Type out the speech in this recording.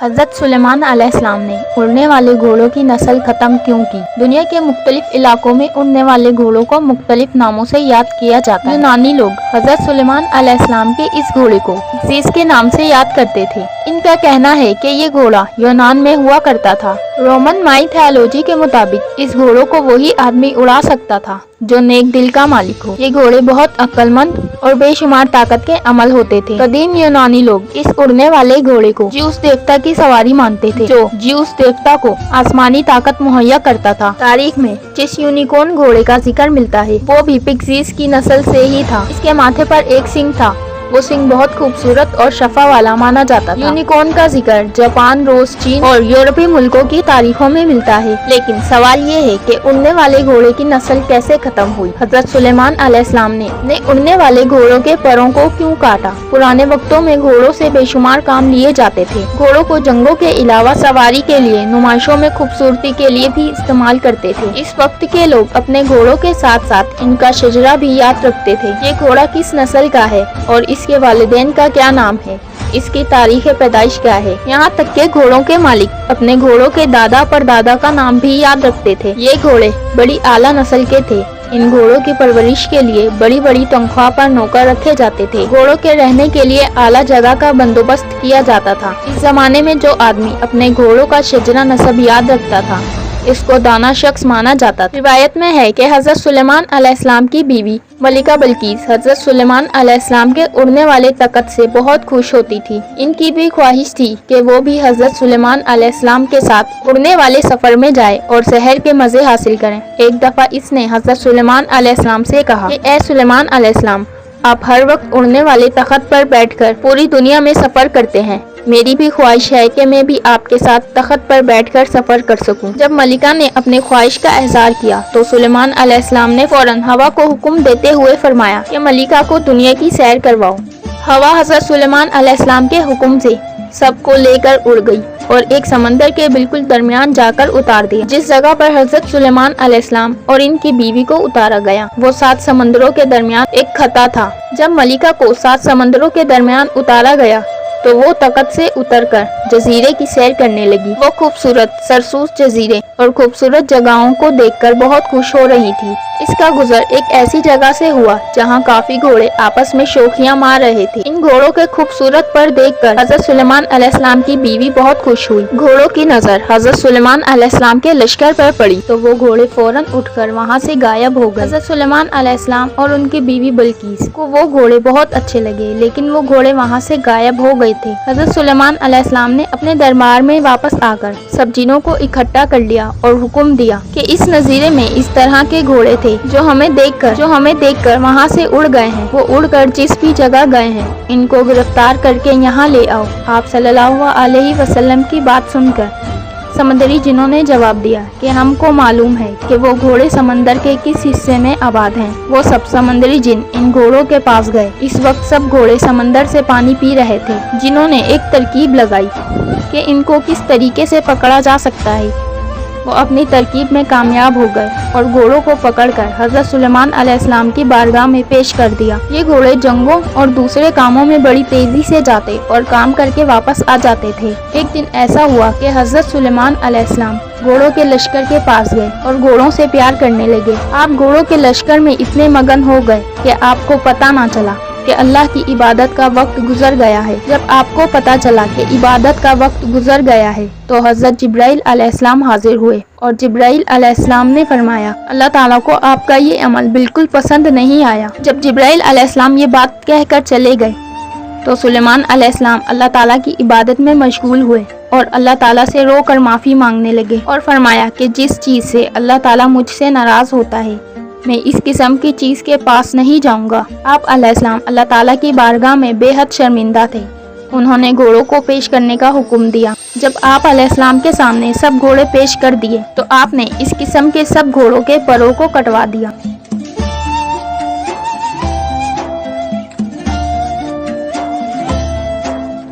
हज़रत सुलेमान अलैहिस्सलाम ने उड़ने वाले घोड़ों की नस्ल खत्म क्यों की? दुनिया के मुख्तलिफ इलाकों में उड़ने वाले घोड़ों को मुख्तलिफ नामों से याद किया जाता है। यूनानी लोग हज़रत सुलेमान अलैहिस्सलाम के इस घोड़े को ज़ीस के नाम से याद करते थे। इनका कहना है कि ये घोड़ा यूनान में हुआ करता था। रोमन माइथोलॉजी के मुताबिक इस घोड़ों को वही आदमी उड़ा सकता था जो नेक दिल का मालिक हो। ये घोड़े बहुत अक्लमंद और बेशुमार ताकत के अमल होते थे। कदीम यूनानी लोग इस उड़ने वाले घोड़े को ज्यूस देवता की सवारी मानते थे, जो ज्यूस देवता को आसमानी ताकत मुहैया करता था। तारीख में जिस यूनिकॉर्न घोड़े का जिक्र मिलता है वो भी पिगजीज की नस्ल से ही था। इसके माथे पर एक सिंग था। वो सिंह बहुत खूबसूरत और शफा वाला माना जाता था। यूनिकॉर्न का जिक्र जापान, रूस, चीन और यूरोपीय मुल्कों की तारीखों में मिलता है। लेकिन सवाल ये है कि उड़ने वाले घोड़े की नस्ल कैसे खत्म हुई? हज़रत सुलेमान अलैहिस्सलाम ने उड़ने वाले घोड़ों के परों को क्यों काटा? पुराने वक्तों में घोड़ों से बेशुमार काम लिए जाते थे। घोड़ों को जंगों के अलावा सवारी के लिए, नुमाइशों में खूबसूरती के लिए भी इस्तेमाल करते थे। इस वक्त के लोग अपने घोड़ों के साथ साथ इनका शजरा भी याद रखते थे। ये घोड़ा किस नस्ल का है और इसके वालिदैन का क्या नाम है, इसकी तारीख पैदाइश क्या है। यहाँ तक के घोड़ों के मालिक अपने घोड़ों के दादा परदादा का नाम भी याद रखते थे। ये घोड़े बड़ी आला नस्ल के थे। इन घोड़ों की परवरिश के लिए बड़ी बड़ी तनख्वाह पर नौकर रखे जाते थे। घोड़ों के रहने के लिए आला जगह का बंदोबस्त किया जाता था। इस जमाने में जो आदमी अपने घोड़ों का शजरा नस्ब याद रखता था इसको दाना शख्स माना जाता था। रिवायत में है कि हज़रत सुलेमान अलैहिस्सलाम की बीवी मलिका बल्कीस हज़रत सुलेमान अलैहिस्सलाम के उड़ने वाले तकत से बहुत खुश होती थी। इनकी भी ख्वाहिश थी कि वो भी हज़रत सुलेमान अलैहिस्सलाम के साथ उड़ने वाले सफर में जाए और शहर के मजे हासिल करें। एक दफा इसने हज़रत सुलेमान अलैहिस्सलाम से कहा कि ए सुलेमान अलैहिस्सलाम, आप हर वक्त उड़ने वाले तख्त पर बैठकर पूरी दुनिया में सफर करते हैं। मेरी भी ख्वाहिश है कि मैं भी आपके साथ तख्त पर बैठकर सफर कर सकूं। जब मलिका ने अपने ख्वाहिश का इज़हार किया तो सुलेमान अलैहिस्सलाम ने फौरन हवा को हुक्म देते हुए फरमाया कि मलिका को दुनिया की सैर करवाओ। हवा हज़रत सुलेमान अलैहिस्सलाम के हुक्म से सबको लेकर उड़ गई और एक समंदर के बिल्कुल दरमियान जाकर उतार दिया। जिस जगह पर हज़रत सुलेमान अलैहिस्सलाम और इनकी बीवी को उतारा गया वो 7 समंदरों के दरमियान एक खता था। जब मलिका को 7 समंदरों के दरमियान उतारा गया तो वो तख्त से उतरकर जजीरे की सैर करने लगी। वो खूबसूरत सरसूस जजीरे और खूबसूरत जगहों को देखकर बहुत खुश हो रही थी। इसका गुजर एक ऐसी जगह से हुआ जहाँ काफी घोड़े आपस में शोखियां मार रहे थे। इन घोड़ों के खूबसूरत पर देखकर हज़रत सुलेमान अलैहिस्सलाम की बीवी बहुत खुश हुई। घोड़ों की नजर हज़रत सुलेमान अलैहिस्सलाम के लश्कर पर पड़ी तो वो घोड़े फौरन उठकर वहाँ से गायब हो गए। हज़रत सुलेमान अलैहिस्सलाम और उनकी बीवी बल्कीस को वो घोड़े बहुत अच्छे लगे, लेकिन वो घोड़े वहाँ से गायब हो गए थे। हज़रत सुलेमान अलैहिस्सलाम ने अपने दरबार में वापस आकर सब जिनों को इकट्ठा कर लिया और हुक्म दिया कि इस नज़ीरे में इस तरह के घोड़े थे जो हमें देखकर वहाँ से उड़ गए हैं। वो उड़कर जिस भी जगह गए हैं इनको गिरफ्तार करके यहाँ ले आओ। आप सल्लल्लाहु अलैहि वसल्लम की बात सुनकर समंदरी जिनों ने जवाब दिया कि हमको मालूम है कि वो घोड़े समंदर के किस हिस्से में आबाद हैं। वो सब समंदरी जिन इन घोड़ों के पास गए। इस वक्त सब घोड़े समंदर से पानी पी रहे थे। जिन्होंने एक तरकीब लगाई कि इनको किस तरीके से पकड़ा जा सकता है। वो अपनी तरकीब में कामयाब हो गए और घोड़ों को पकड़कर हज़रत सुलेमान अलैहिस्सलाम की बारगाह में पेश कर दिया। ये घोड़े जंगों और दूसरे कामों में बड़ी तेजी से जाते और काम करके वापस आ जाते थे। एक दिन ऐसा हुआ कि हज़रत सुलेमान अलैहिस्सलाम घोड़ों के लश्कर के पास गए और घोड़ों से प्यार करने लगे। आप घोड़ों के लश्कर में इतने मगन हो गए कि आपको पता ना चला कि अल्लाह की इबादत का वक्त गुजर गया है। जब आपको पता चला कि इबादत का वक्त गुजर गया है तो हज़रत जिब्राइल अलैहिस्सलाम हाजिर हुए और जिब्राइल अलैहिस्सलाम ने फरमाया अल्लाह ताला को आपका ये अमल बिल्कुल पसंद नहीं आया। जब जिब्राइल अलैहिस्सलाम ये बात कहकर चले गए तो सुलेमान अलैहिस्सलाम अल्लाह ताला की इबादत में मशगूल हुए और अल्लाह ताला से रो कर माफ़ी मांगने लगे और फरमाया कि जिस चीज़ से अल्लाह ताला मुझसे नाराज़ होता है मैं इस किस्म की चीज़ के पास नहीं जाऊंगा। आप अलैहिस्सलाम अल्लाह ताला की बारगाह में बेहद शर्मिंदा थे। उन्होंने घोड़ों को पेश करने का हुक्म दिया। जब आप अलैहिस्सलाम के सामने सब घोड़े पेश कर दिए तो आपने इस किस्म के सब घोड़ों के परों को कटवा दिया।